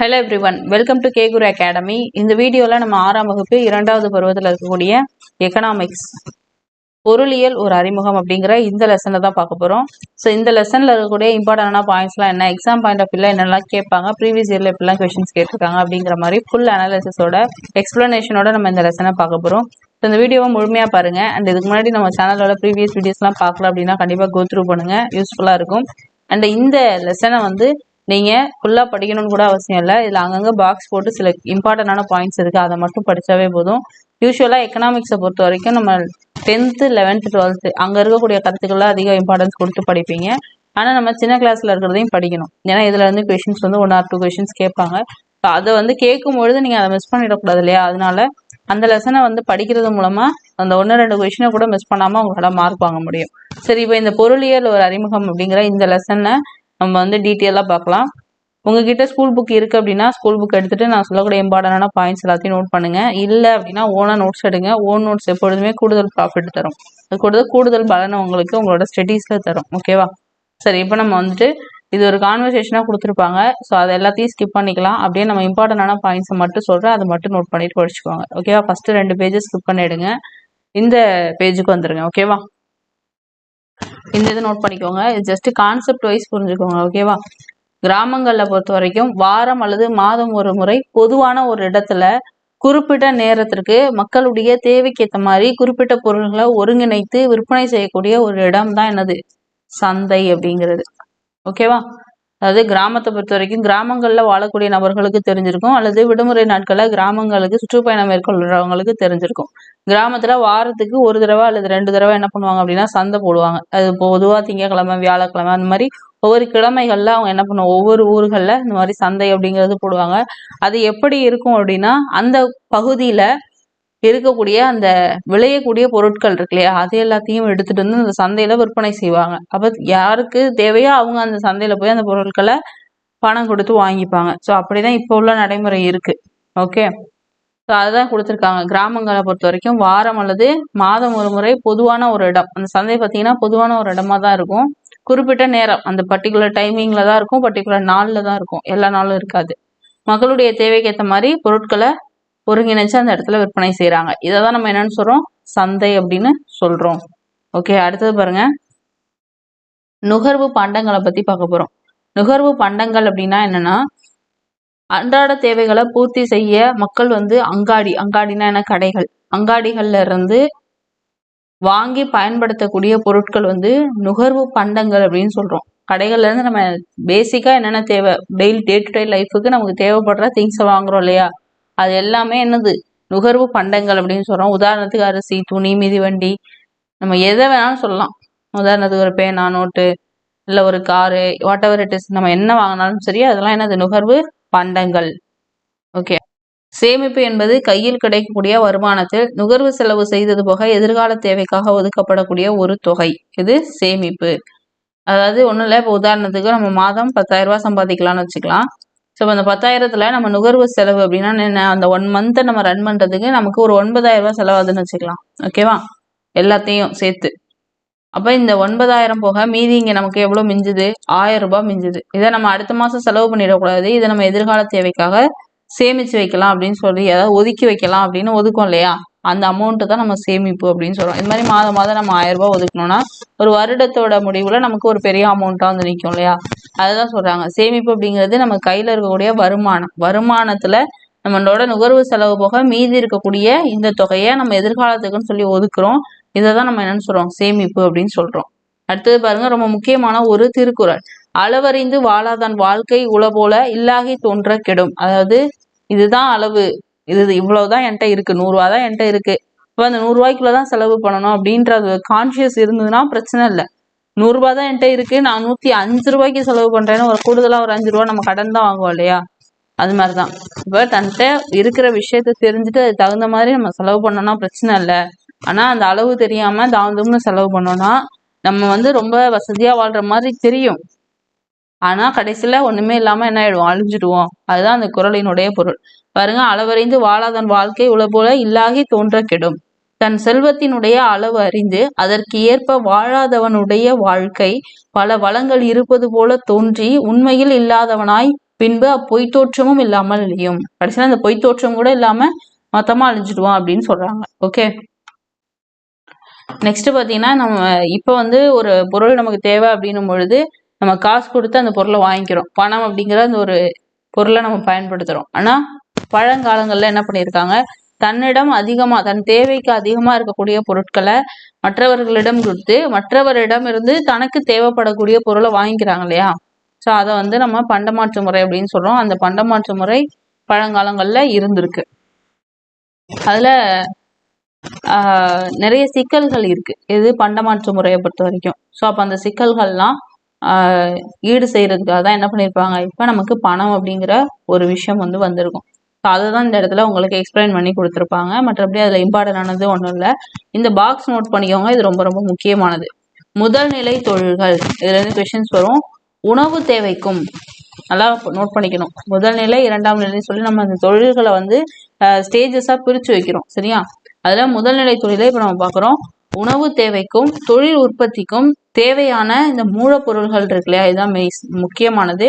Hello everyone, welcome to K Guru academy. இந்த வீடியோவில் நம்ம 6ஆம் வகுப்பு 2வது பருவத்தில் இருக்கக்கூடிய எக்கனாமிக்ஸ் பொருளியல் ஒரு அறிமுகம் அப்படிங்கிற இந்த லெசனில் தான் பார்க்க போகிறோம். ஸோ இந்த லெசனில் இருக்கக்கூடிய இம்பார்ட்டண்டான பாயிண்ட்ஸ்லாம் என்ன, எக்ஸாம் பாயிண்ட் ஆஃப் வியூவில் என்னெல்லாம் கேட்பாங்க, ப்ரீவியஸ் இயரில் எப்படிலாம் கொஷின்ஸ் கேட்டிருக்காங்க அப்படிங்கிற மாதிரி ஃபுல் அனாலிசிஸோட எக்ஸ்ப்ளனேஷனோட நம்ம இந்த லெசனை பார்க்க போகிறோம். ஸோ இந்த வீடியோவை முழுமையாக பாருங்கள். அண்ட் இதுக்கு முன்னாடி நம்ம சேனலோட ப்ரீவியஸ் வீடியோஸ்லாம் பார்க்கல அப்படின்னா கண்டிப்பாக கோ த்ரூ பண்ணுங்கள், யூஸ்ஃபுல்லாக இருக்கும். அண்ட் இந்த லெசனை வந்து நீங்கள் ஃபுல்லாக படிக்கணும்னு கூட அவசியம் இல்லை. இதில் அங்கங்கே பாக்ஸ் போட்டு சில இம்பார்ட்டண்டான பாயிண்ட்ஸ் இருக்குது, அதை மட்டும் படித்தாவே போதும். யூஸ்வலாக எக்கனாமிக்ஸை பொறுத்த வரைக்கும் நம்ம 10th 11th 12th அங்கே இருக்கக்கூடிய கருத்துக்கள்லாம் அதிக இம்பார்ட்டன்ஸ் கொடுத்து படிப்பீங்க. ஆனால் நம்ம சின்ன கிளாஸில் இருக்கிறதையும் படிக்கணும். ஏன்னா இதில் வந்து கொஷின்ஸ் வந்து 1 or 2 கொஷின்ஸ் கேட்பாங்க. ஸோ அதை வந்து கேட்கும்பொழுது நீங்கள் அதை மிஸ் பண்ணிடக்கூடாது இல்லையா? அதனால அந்த லெசனை வந்து படிக்கிறது மூலமாக அந்த 1-2 கொஷினை கூட மிஸ் பண்ணாமல் உங்களால் மார்க் வாங்க முடியும். சரி, இப்போ இந்த பொருளியல் ஒரு அறிமுகம் அப்படிங்கிற இந்த லெசனை நம்ம வந்து டீட்டெயிலாக பார்க்கலாம். உங்ககிட்ட ஸ்கூல் புக் இருக்குது அப்படின்னா ஸ்கூல் புக் எடுத்துகிட்டு நான் சொல்லக்கூடிய இம்பார்ட்டண்டான பாயிண்ட்ஸ் எல்லாத்தையும் நோட் பண்ணுங்கள். இல்லை அப்படின்னா ஓனாக நோட்ஸ் எடுங்க. ஓன் நோட்ஸ் எப்பொழுதுமே கூடுதல் ப்ராஃபிட் தரும், அது கூடுதல் பலனை உங்களுக்கு உங்களோட ஸ்டடீஸில் தரும். ஓகேவா? சரி, இப்போ நம்ம வந்துட்டு இது ஒரு கான்வர்சேஷனாக கொடுத்துருப்பாங்க. ஸோ அதை எல்லாத்தையும் ஸ்கிப் பண்ணிக்கலாம். அப்படியே நம்ம இம்பார்ட்டண்டான பாயிண்ட்ஸை மட்டும் சொல்கிறேன், அதை மட்டும் நோட் பண்ணிட்டு படிச்சுக்கோங்க. ஓகேவா? ஃபஸ்ட்டு 2 பேஜஸ் ஸ்கிப் பண்ணிவிடுங்க, இந்த பேஜுக்கு வந்துடுங்க. ஓகேவா? இந்த இது நோட் பண்ணிக்கோங்க. இது ஜஸ்ட் கான்செப்ட் வைஸ் புரிஞ்சுக்கோங்க. ஓகேவா? கிராமங்களில் பொறுத்த வரைக்கும் வாரம் அல்லது மாதம் ஒரு முறை பொதுவான ஒரு இடத்துல குறிப்பிட்ட நேரத்திற்கு மக்களுடைய தேவைக்கு ஏற்ற மாதிரி குறிப்பிட்ட பொருள்களை ஒருங்கிணைத்து விற்பனை செய்யக்கூடிய ஒரு இடம் தான் என்னது? சந்தை அப்படிங்கிறது. ஓகேவா? அதாவது கிராமத்தை பொறுத்த வரைக்கும் கிராமங்களில் வாழக்கூடிய நபர்களுக்கு தெரிஞ்சிருக்கும், அல்லது விடுமுறை நாட்களில் கிராமங்களுக்கு சுற்றுப்பயணம் மேற்கொள்றவங்களுக்கு தெரிஞ்சிருக்கும். கிராமத்தில் வாரத்துக்கு ஒரு தடவை அல்லது 2 தடவை என்ன பண்ணுவாங்க அப்படின்னா சந்தை போடுவாங்க. அது பொதுவாக திங்கக்கிழமை, வியாழக்கிழமை, அந்த மாதிரி ஒவ்வொரு கிழமைகளில் அவங்க என்ன பண்ணுவாங்க, ஒவ்வொரு ஊர்களில் இந்த மாதிரி சந்தை அப்படிங்கிறது போடுவாங்க. அது எப்படி இருக்கும் அப்படின்னா, அந்த பகுதியில் இருக்கக்கூடிய அந்த விளையக்கூடிய பொருட்கள் இருக்கு இல்லையா, அது எல்லாத்தையும் எடுத்துட்டு வந்து அந்த சந்தையில விற்பனை செய்வாங்க. அப்ப யாருக்கு தேவையோ அவங்க அந்த சந்தையில போய் அந்த பொருட்களை பணம் கொடுத்து வாங்கிப்பாங்க. ஸோ அப்படிதான் இப்போ உள்ள நடைமுறை இருக்கு. ஓகே, ஸோ அதுதான் கொடுத்துருக்காங்க. கிராமங்களை பொறுத்த வரைக்கும் வாரம் அல்லது மாதம் ஒரு முறை பொதுவான ஒரு இடம், அந்த சந்தை பார்த்தீங்கன்னா பொதுவான ஒரு இடமா தான் இருக்கும். குறிப்பிட்ட நேரம், அந்த பர்டிகுலர் டைமிங்ல தான் இருக்கும், பர்டிகுலர் நாளில் தான் இருக்கும், எல்லா நாளும் இருக்காது. மக்களுடைய தேவைக்கு ஏற்ற மாதிரி பொருட்களை ஒருங்கிணைச்சு அந்த இடத்துல விற்பனை செய்யறாங்க. இதை தான் நம்ம என்னன்னு சொல்றோம்? சந்தை அப்படின்னு சொல்றோம். ஓகே, அடுத்தது பாருங்க, நுகர்வு பண்டங்களை பத்தி பார்க்க போறோம். நுகர்வு பண்டங்கள் அப்படின்னா என்னன்னா, அன்றாட தேவைகளை பூர்த்தி செய்ய மக்கள் வந்து அங்காடினா என்ன, கடைகள், அங்காடிகள்ல இருந்து வாங்கி பயன்படுத்தக்கூடிய பொருட்கள் வந்து நுகர்வு பண்டங்கள் அப்படின்னு சொல்றோம். கடைகள்ல இருந்து நம்ம பேசிக்கா என்னென்ன தேவை, டே டு டே லைஃபுக்கு நமக்கு தேவைப்படுற திங்ஸை வாங்குறோம் இல்லையா, அது எல்லாமே என்னது? நுகர்வு பண்டங்கள் அப்படின்னு சொல்றோம். உதாரணத்துக்கு அரிசி, துணி, மிதிவண்டி, நம்ம எதை வேணாலும் சொல்லலாம். உதாரணத்துக்கு ஒரு பேனா, நோட்டு, இல்லை ஒரு car, what ever it is, நம்ம என்ன வாங்கினாலும் சரி, அதெல்லாம் என்னது? நுகர்வு பண்டங்கள். ஓகே, சேமிப்பு என்பது கையில் கிடைக்கக்கூடிய வருமானத்தில் நுகர்வு செலவு செய்தது போக எதிர்கால தேவைக்காக ஒதுக்கப்படக்கூடிய ஒரு தொகை, இது சேமிப்பு. அதாவது ஒன்றும் இல்லை, இப்போ உதாரணத்துக்கு நம்ம மாதம் 10,000 ரூபாய் சம்பாதிக்கலாம்னு வச்சுக்கலாம். ஸோ அந்த 10,000த்துல நம்ம நுகர்வு செலவு அப்படின்னா என்ன, அந்த 1 மந்த்தை நம்ம ரன் பண்ணுறதுக்கு நமக்கு ஒரு 9,000 ரூபாய் செலவாகுதுன்னு வச்சுக்கலாம். ஓகேவா? எல்லாத்தையும் சேர்த்து. அப்போ இந்த 9,000 போக மீதி இங்கே நமக்கு எவ்வளோ மிஞ்சுது? 1,000 ரூபாய் மிஞ்சுது. இதை நம்ம அடுத்த மாதம் செலவு பண்ணிடக்கூடாது, இதை நம்ம எதிர்கால தேவைக்காக சேமித்து வைக்கலாம் அப்படின்னு சொல்லி, அதாவது ஒதுக்கி வைக்கலாம் அப்படின்னு ஒதுக்கும் இல்லையா, அந்த அமௌண்ட்டு தான் நம்ம சேமிப்பு அப்படின்னு சொல்கிறோம். இது மாதிரி மாதம் நம்ம 1,000 ரூபாய் ஒதுக்கணும்னா ஒரு வருடத்தோட முடிவில் நமக்கு ஒரு பெரிய அமௌண்ட்டாக வந்து நிற்கும் இல்லையா, அதுதான் சொல்கிறாங்க. சேமிப்பு அப்படிங்கிறது நம்ம கையில் இருக்கக்கூடிய வருமானத்தில் நம்மளோட நுகர்வு செலவு போக மீதி இருக்கக்கூடிய இந்த தொகையை நம்ம எதிர்காலத்துக்குன்னு சொல்லி ஒதுக்குறோம். இதை தான் நம்ம என்னன்னு சொல்கிறோம்? சேமிப்பு அப்படின்னு சொல்கிறோம். அடுத்தது பாருங்க, ரொம்ப முக்கியமான ஒரு திருக்குறள். அளவறிந்து வாழாதான் வாழ்க்கை உளபோல இல்லாகி தோன்ற கெடும். அதாவது இதுதான் அளவு, இது இவ்வளவுதான் என்கிட்ட இருக்கு, 100 ரூபா தான் என்கிட்ட இருக்கு, இப்போ அந்த 100 ரூபாய்க்குள்ளதான் செலவு பண்ணணும் அப்படின்றது கான்சியஸ் இருந்ததுன்னா பிரச்சனை இல்லை. 100 ரூபாய் தான் என்கிட்ட இருக்கு, நான் 105 ரூபாய்க்கு செலவு பண்றேன்னு ஒரு கூடுதலா ஒரு 5 ரூபா நம்ம கடன் தான் வாங்குவோம் இல்லையா, அது மாதிரிதான். இப்போ தன்கிட்ட இருக்கிற விஷயத்த தெரிஞ்சுட்டு அது தகுந்த மாதிரி நம்ம செலவு பண்ணோம்னா பிரச்சனை இல்லை. ஆனா அந்த அளவு தெரியாம தாழ்ந்தும்னு செலவு பண்ணோம்னா நம்ம வந்து ரொம்ப வசதியா வாழ்ற மாதிரி தெரியும், ஆனா கடைசியில ஒண்ணுமே இல்லாம என்ன ஆயிடுவோம்? அழிஞ்சிடுவோம். அதுதான் அந்த குறளினுடைய பொருள். பாருங்க, அளவறிந்து வாழாதன் வாழ்க்கை உளபோல இல்லாகி தோன்ற கெடும். தன் செல்வத்தினுடைய அளவு அறிந்து அதற்கு ஏற்ப வாழாதவனுடைய வாழ்க்கை பல வளங்கள் இருப்பது போல தோன்றி உண்மையில் இல்லாதவனாய் பின்பு அப்பொய்த்தோற்றமும் இல்லாமல் அழியும். கடைசியில் அந்த பொய்த்தோற்றம் கூட இல்லாம மொத்தமா அழிஞ்சிடுவோம் அப்படின்னு சொல்றாங்க. ஓகே, நெக்ஸ்ட் பாத்தீங்கன்னா நம்ம இப்போ வந்து ஒரு பொருள் நமக்கு தேவை அப்படின்னும் பொழுது நம்ம காசு கொடுத்து அந்த பொருளை வாங்கிக்கிறோம். பணம் அப்படிங்கிற அந்த ஒரு பொருளை நம்ம பயன்படுத்துறோம். ஆனா பழங்காலங்கள்ல என்ன பண்ணியிருக்காங்க, தன்னிடம் அதிகமா தன் தேவைக்கு அதிகமா இருக்கக்கூடிய பொருட்களை மற்றவர்களிடம் கொடுத்து மற்றவரிடம் இருந்து தனக்கு தேவைப்படக்கூடிய பொருளை வாங்கிக்கிறாங்க இல்லையா. ஸோ அதை வந்து நம்ம பண்டமாற்று முறை அப்படின்னு சொல்றோம். அந்த பண்டமாற்று முறை பழங்காலங்கள்ல இருந்திருக்கு. அதுல நிறைய சிக்கல்கள் இருக்கு இது பண்டமாற்று முறையை பொறுத்த வரைக்கும். ஸோ அப்போ அந்த சிக்கல்கள்லாம் ஈடு செய்யறதுக்காக தான் என்ன பண்ணியிருப்பாங்க, இப்போ நமக்கு பணம் அப்படிங்கிற ஒரு விஷயம் வந்து வந்திருக்கும். ஸோ அதை தான் இந்த இடத்துல உங்களுக்கு எக்ஸ்பிளைன் பண்ணி கொடுத்துருப்பாங்க. மற்றபடி அதில் இம்பார்ட்டன் ஆனது ஒன்றும் இல்லை. இந்த பாக்ஸ் நோட் பண்ணிக்கோங்க, இது ரொம்ப ரொம்ப முக்கியமானது. முதல் நிலை தொழில்கள், இதுல இருந்து கொஸ்டின்ஸ் வரும். உணவு தேவைக்கும் நல்லா நோட் பண்ணிக்கணும். முதல் நிலை, இரண்டாம் நிலை சொல்லி நம்ம அந்த தொழில்களை வந்து ஸ்டேஜஸா பிரிச்சு வைக்கிறோம். சரியா, அதுல முதல் நிலை தொழிலை இப்ப நம்ம பாக்குறோம். உணவு தேவைக்கும் தொழில் உற்பத்திக்கும் தேவையான இந்த மூலப்பொருள்கள் இருக்கு இல்லையா, இதுதான் முக்கியமானது.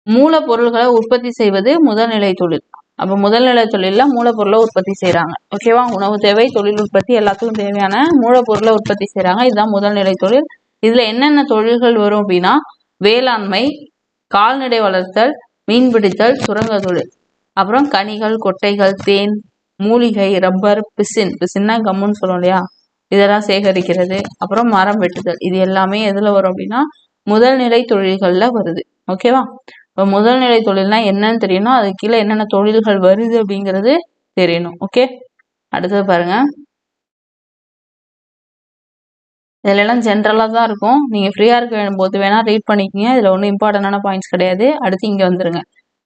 மூலப்பொருள்களை உற்பத்தி செய்வது முதல்நிலை தொழில். அப்ப முதல்நிலை தொழில மூலப்பொருளை உற்பத்தி செய்யறாங்க. ஓகேவா, உணவு தேவை, தொழில் உற்பத்தி எல்லாத்துக்கும் தேவையான மூலப்பொருளை உற்பத்தி செய்யறாங்க. இதுதான் முதல்நிலை தொழில். இதுல என்னென்ன தொழில்கள் வரும் அப்படின்னா, வேளாண்மை, கால்நடை வளர்த்தல், மீன்பிடித்தல், சுரங்க தொழில், அப்புறம் கனிகள், கொட்டைகள், தேன், மூலிகை, ரப்பர், பிசின்னா கம்முன்னு சொல்லுவோம் இல்லையா, இதெல்லாம் சேகரிக்கிறது, அப்புறம் மரம் வெட்டுதல், இது எல்லாமே எதுல வரும் அப்படின்னா முதல்நிலை தொழில்கள்ல வருது. ஓகேவா, இப்போ முதல்நிலை தொழில்னா என்னன்னு தெரியணும், அது கீழே என்னென்ன தொழில்கள் வருது அப்படிங்கிறது தெரியணும். ஓகே, அடுத்தது பாருங்க. இதுல எல்லாம் ஜென்ரலா தான் இருக்கும். நீங்க ஃப்ரீயா இருக்க போது வேணா ரீட் பண்ணிக்கங்க. இதுல ஒன்றும் இம்பார்ட்டன்டான பாயிண்ட்ஸ் கிடையாது. அடுத்து இங்க வந்துருங்க.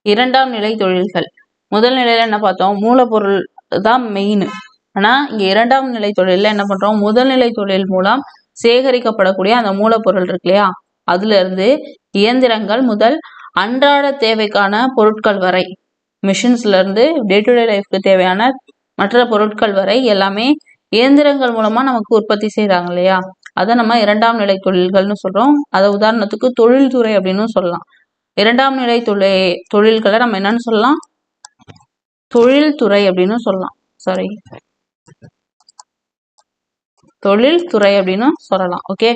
இரண்டாம் நிலை தொழில்கள். முதல் நிலையில என்ன பார்த்தோம், மூலப்பொருள் தான் மெயின். ஆனா இங்க இரண்டாம் நிலை தொழில்ல என்ன பண்றோம், முதல்நிலை தொழில் மூலம் சேகரிக்கப்படக்கூடிய அந்த மூலப்பொருள் இருக்கு இல்லையா, அதுல இருந்து இயந்திரங்கள் முதல் அன்றாட தேவைக்கான பொருட்கள் வரை, மிஷின்ஸ்ல இருந்து டே டு டே லைஃப்க்கு தேவையான மற்ற பொருட்கள் வரை எல்லாமே இயந்திரங்கள் மூலமா நமக்கு உற்பத்தி செய்யறாங்க இல்லையா, அதை நம்ம இரண்டாம் நிலை தொழில்கள்னு சொல்றோம். அதை உதாரணத்துக்கு தொழில்துறை அப்படின்னு சொல்லலாம். இரண்டாம் நிலை தொழில்களை நம்ம என்னன்னு சொல்லலாம், தொழில்துறை அப்படின்னு சொல்லலாம். சாரி, தொழில்துறை அப்படின்னு சொல்லலாம். ஓகே,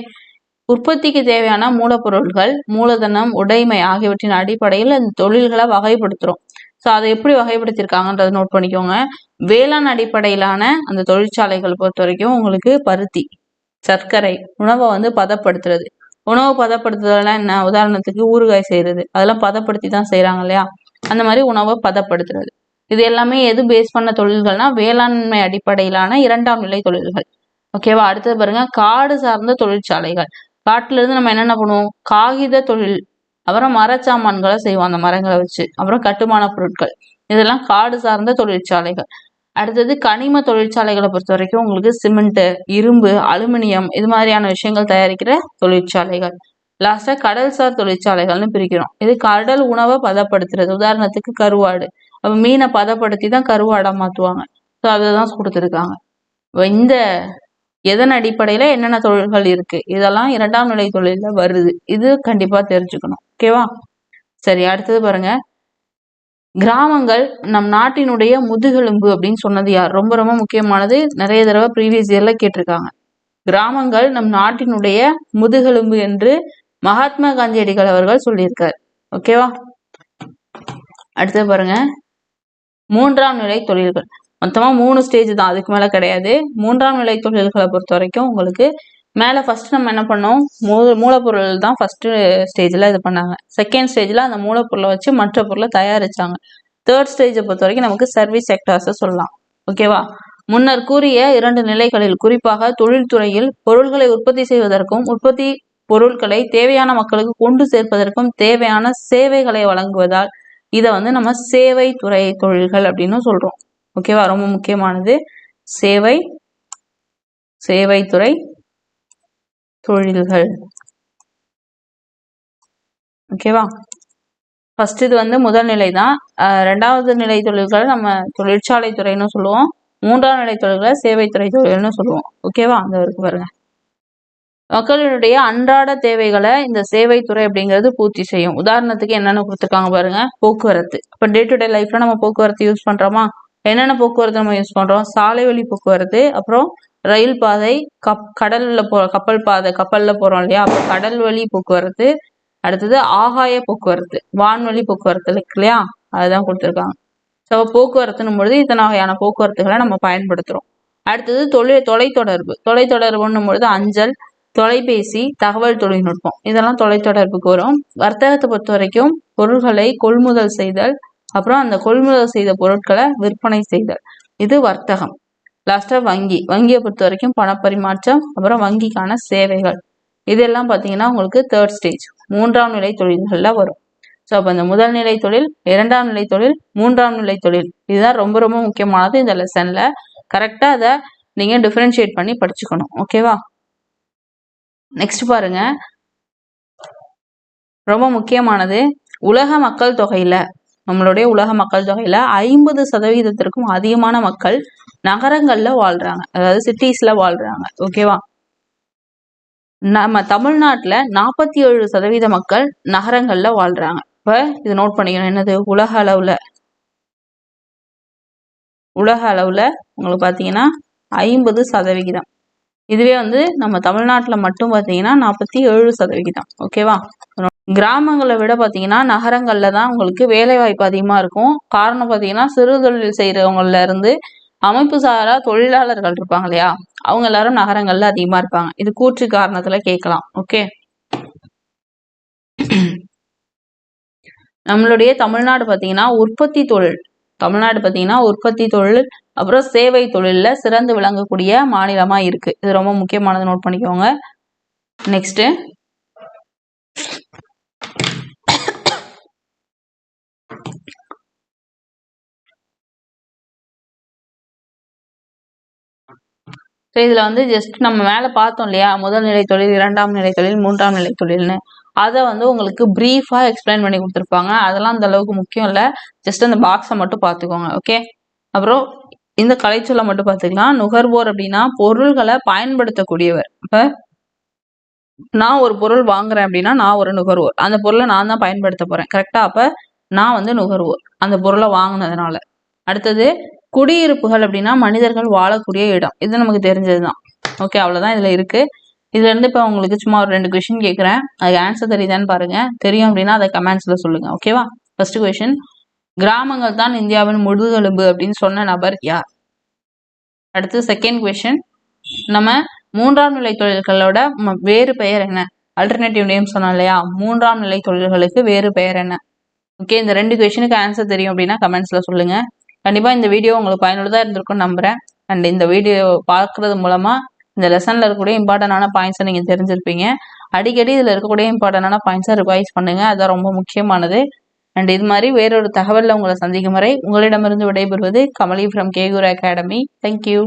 உற்பத்திக்கு தேவையான மூலப்பொருட்கள், மூலதனம், உடைமை ஆகியவற்றின் அடிப்படையில் அந்த தொழில்களை வகைப்படுத்துறோம். ஸோ அதை எப்படி வகைப்படுத்திருக்காங்கன்றதை நோட் பண்ணிக்கோங்க. வேளாண் அடிப்படையிலான அந்த தொழிற்சாலைகள் பொறுத்த வரைக்கும் உங்களுக்கு பருத்தி, சர்க்கரை, உணவை வந்து பதப்படுத்துறது. உணவு பதப்படுத்துதல்னா என்ன, உதாரணத்துக்கு ஊறுகாய் செய்யறது, அதெல்லாம் பதப்படுத்தி தான் செய்யறாங்க இல்லையா, அந்த மாதிரி உணவை பதப்படுத்துறது. இது எல்லாமே எது பேஸ் பண்ண தொழில்கள்னா வேளாண்மை அடிப்படையிலான இரண்டாம் நிலை தொழில்கள். ஓகேவா, அடுத்தது பாருங்க, காடு சார்ந்த தொழிற்சாலைகள். காட்டுல இருந்து நம்ம என்னென்ன பண்ணுவோம், காகித தொழில், அப்புறம் மரச்சாமான்களை செய்வோம் அந்த மரங்களை வச்சு, அப்புறம் கட்டுமான பொருட்கள், இதெல்லாம் காடு சார்ந்த தொழிற்சாலைகள். அடுத்தது கனிம தொழிற்சாலைகளை பொறுத்த வரைக்கும் உங்களுக்கு சிமெண்ட், இரும்பு, அலுமினியம் இது மாதிரியான விஷயங்கள் தயாரிக்கிற தொழிற்சாலைகள். லாஸ்டா கடல்சார் தொழிற்சாலைகள்னு பிரிக்கிறோம். இது கடல் உணவை பதப்படுத்துறது, உதாரணத்துக்கு கருவாடு. அப்ப மீனை பதப்படுத்தி தான் கருவாடா மாத்துவாங்க. ஸோ அதுதான் கொடுத்துருக்காங்க. இந்த எதன் அடிப்படையில என்னென்ன தொழில்கள் இருக்கு, இதெல்லாம் இரண்டாம் நிலை தொழில வருது. இது கண்டிப்பா தெரிஞ்சுக்கணும். ஓகேவா, சரி, அடுத்தது பாருங்க. கிராமங்கள் நம் நாட்டினுடைய முதுகெலும்பு அப்படின்னு சொன்னது யார், ரொம்ப ரொம்ப முக்கியமானது. நிறைய தடவை ப்ரீவியஸ் இயர்ல கேட்டிருக்காங்க. கிராமங்கள் நம் நாட்டினுடைய முதுகெலும்பு என்று மகாத்மா காந்தியடிகள் அவர்கள் சொல்லியிருக்காரு. ஓகேவா, அடுத்தது பாருங்க. மூன்றாம் நிலை தொழில்கள். மொத்தமா 3 ஸ்டேஜ் தான், அதுக்கு மேல கிடையாது. மூன்றாம் நிலை தொழில்களை பொறுத்த வரைக்கும் உங்களுக்கு மேல ஃபர்ஸ்ட் நம்ம என்ன பண்ணோம், மூலப்பொருள் தான் ஃபர்ஸ்ட் ஸ்டேஜ்ல இது பண்ணாங்க. செகண்ட் ஸ்டேஜ்ல அந்த மூலப்பொருளை வச்சு மற்ற பொருளை தயாரிச்சாங்க. தேர்ட் ஸ்டேஜை பொறுத்த வரைக்கும் நமக்கு சர்வீஸ் செக்டார்ஸ் சொல்லலாம். ஓகேவா, முன்னர் கூறிய 2 நிலைகளில் குறிப்பாக தொழில்துறையில் பொருள்களை உற்பத்தி செய்வதற்கும் உற்பத்தி பொருட்களை தேவையான மக்களுக்கு கொண்டு சேர்ப்பதற்கும் தேவையான சேவைகளை வழங்குவதால் இதை வந்து நம்ம சேவை துறை தொழில்கள் அப்படின்னு சொல்றோம். ஓகேவா, ரொம்ப முக்கியமானது. சேவைத்துறை தொழில்கள். ஓகேவா, ஃபர்ஸ்ட் இது வந்து முதல் நிலை தான். ரெண்டாவது நிலை தொழில்களை நம்ம தொழிற்சாலை துறைன்னு சொல்லுவோம். மூன்றாம் நிலை தொழில்களை சேவைத்துறை தொழில்னு சொல்லுவோம். ஓகேவா, அந்த இருக்கு பாருங்க. மக்களுடைய அன்றாட தேவைகளை இந்த சேவைத்துறை அப்படிங்கிறது பூர்த்தி செய்யும். உதாரணத்துக்கு என்னென்ன கொடுத்துருக்காங்க பாருங்க. போக்குவரத்து. இப்போ டே டு டே லைஃப்ல நம்ம போக்குவரத்து யூஸ் பண்றோமா? என்னென்ன போக்குவரத்து நம்ம யூஸ் பண்றோம்? சாலை வழி போக்குவரத்து, அப்புறம் ரயில் பாதை, கடல்ல கப்பல் பாதை, கப்பல்ல போறோம் இல்லையா, அப்போ கடல் வழி போக்குவரத்து. அடுத்தது ஆகாய போக்குவரத்து, வான்வழி போக்குவரத்து இருக்கு இல்லையா, அதுதான் கொடுத்துருக்காங்க. ஸோ போக்குவரத்துன்னும் பொழுது இத்தனை வகையான போக்குவரத்துகளை நம்ம பயன்படுத்துறோம். அடுத்தது தொலைத்தொடர்புன்னும் பொழுது அஞ்சல், தொலைபேசி, தகவல் தொழில்நுட்பம், இதெல்லாம் தொலைத்தொடர்புக்கு வரும். வர்த்தகத்தை பொறுத்த வரைக்கும் பொருள்களை கொள்முதல் செய்தல், அப்புறம் அந்த கொள்முதல் செய்த பொருட்களை விற்பனை செய்தல், இது வர்த்தகம். லாஸ்டா வங்கியை பொறுத்த வரைக்கும் பணப்பரிமாற்றம், அப்புறம் வங்கிக்கான சேவைகள், இதெல்லாம் பார்த்தீங்கன்னா உங்களுக்கு தேர்ட் ஸ்டேஜ், 3ஆம் நிலை தொழில்கள்ல வரும். ஸோ அப்போ இந்த முதல் நிலை தொழில், 2ஆம் நிலை தொழில், 3ஆம் நிலை தொழில், இதுதான் ரொம்ப ரொம்ப முக்கியமானது இந்த லெசன்ல. கரெக்டா அதை நீங்க டிஃபரன்ஷியேட் பண்ணி படிச்சுக்கணும். ஓகேவா? நெக்ஸ்ட் பாருங்க, ரொம்ப முக்கியமானது. உலக மக்கள் தொகையில, நம்மளுடைய உலக மக்கள் தொகையில 50% அதிகமான மக்கள் நகரங்கள்ல வாழ்றாங்க, அதாவது சிட்டிஸ்ல வாழ்றாங்க. ஓகேவா? நம்ம தமிழ்நாட்டுல 47% மக்கள் நகரங்கள்ல வாழ்றாங்க. இப்ப இது நோட் பண்ணிக்கணும். என்னது? உலக அளவுல உங்களுக்கு பாத்தீங்கன்னா 50%. இதுவே வந்து நம்ம தமிழ்நாட்டுல மட்டும் பாத்தீங்கன்னா 47%. ஓகேவா? கிராமங்களை விட பாத்தீங்கன்னா நகரங்கள்ல தான் உங்களுக்கு வேலை வாய்ப்பு அதிகமா இருக்கும். காரணம் பாத்தீங்கன்னா சிறு தொழில் செய்யறவங்கல இருந்து அமைப்பு சாரா தொழிலாளர்கள் இருப்பாங்க இல்லையா, அவங்க எல்லாரும் நகரங்கள்ல அதிகமா இருப்பாங்க. இது கூற்று காரணத்துல கேட்கலாம். ஓகே, நம்மளுடைய தமிழ்நாடு பாத்தீங்கன்னா உற்பத்தி தொழில், அப்புறம் சேவை தொழில்ல சிறந்து விளங்கக்கூடிய மாநிலமா இருக்கு. இது ரொம்ப முக்கியமானது, நோட் பண்ணிக்கோங்க. நெக்ஸ்ட், இதுல வந்து ஜஸ்ட் நம்ம மேல பார்த்தோம் இல்லையா, முதல் நிலை தொழில், 2ஆம் நிலை தொழில், 3ஆம் நிலை தொழில்னு, அதை வந்து உங்களுக்கு பிரீஃபா எக்ஸ்பிளைன் பண்ணி கொடுத்துருப்பாங்க. அதெல்லாம் அந்த அளவுக்கு முக்கியம் இல்லை, ஜஸ்ட் அந்த பாக்ஸை மட்டும் பார்த்துக்கோங்க. ஓகே, அப்புறம் இந்த கலைச்சொல்லை மட்டும் பார்த்துக்கலாம். நுகர்வோர் அப்படின்னா பொருள்களை பயன்படுத்தக்கூடியவர். இப்ப நான் ஒரு பொருள் வாங்குறேன் அப்படின்னா நான் ஒரு நுகர்வோர், அந்த பொருளை நான் தான் பயன்படுத்த போறேன். கரெக்டா? அப்ப நான் வந்து நுகர்வோர் அந்த பொருளை வாங்கினதுனால. அடுத்தது குடியிருப்புகள் அப்படின்னா மனிதர்கள் வாழக்கூடிய இடம், இது நமக்கு தெரிஞ்சதுதான். ஓகே, அவ்வளவுதான் இதுல இருக்கு. இதுல இருந்து இப்ப உங்களுக்கு சும்மா ஒரு 2 கொஸ்டின் கேட்கிறேன், அதுக்கு ஆன்சர் தெரியுதான்னு பாருங்க. தெரியும் அப்படின்னா அதை கமெண்ட்ஸ்ல சொல்லுங்க. ஓகேவா? ஃபர்ஸ்ட் கொஸ்டின், கிராமங்கள் தான் இந்தியாவின் முதுகெலும்பு அப்படின்னு சொன்ன நபர் யார்? அடுத்து செகண்ட் கொஸ்டின், நம்ம 3ஆம் நிலை தொழில்களோட வேறு பெயர் என்ன? அல்டர்னேட்டிவ் நேம் சொன்னோம் இல்லையா, 3ஆம் நிலை தொழில்களுக்கு வேறு பெயர் என்ன? ஓகே, இந்த 2 கொஸ்டினுக்கு ஆன்சர் தெரியும் அப்படின்னா கமெண்ட்ஸ்ல சொல்லுங்க. கண்டிப்பா இந்த வீடியோ உங்களுக்கு பயனுள்ளதா இருந்திருக்கும்னு நம்புறேன். அண்ட் இந்த வீடியோ பார்க்கறது மூலமா இந்த லெசன்ல இருக்கக்கூடிய இம்பார்ட்டன்டான பாயிண்ட்ஸை நீங்க தெரிஞ்சிருப்பீங்க. அடிக்கடி இதுல இருக்கக்கூடிய இம்பார்ட்டன்டான பாயிண்ட்ஸை ரிவைஸ் பண்ணுங்க, அதான் ரொம்ப முக்கியமானது. அண்ட் இது மாதிரி வேறொரு தகவல்ல உங்களை சந்திக்கும் வரை உங்களிடமிருந்து விடைபெறுவது கமலி ஃப்ரம் கேகுரு அகாடமி. தேங்க்யூ.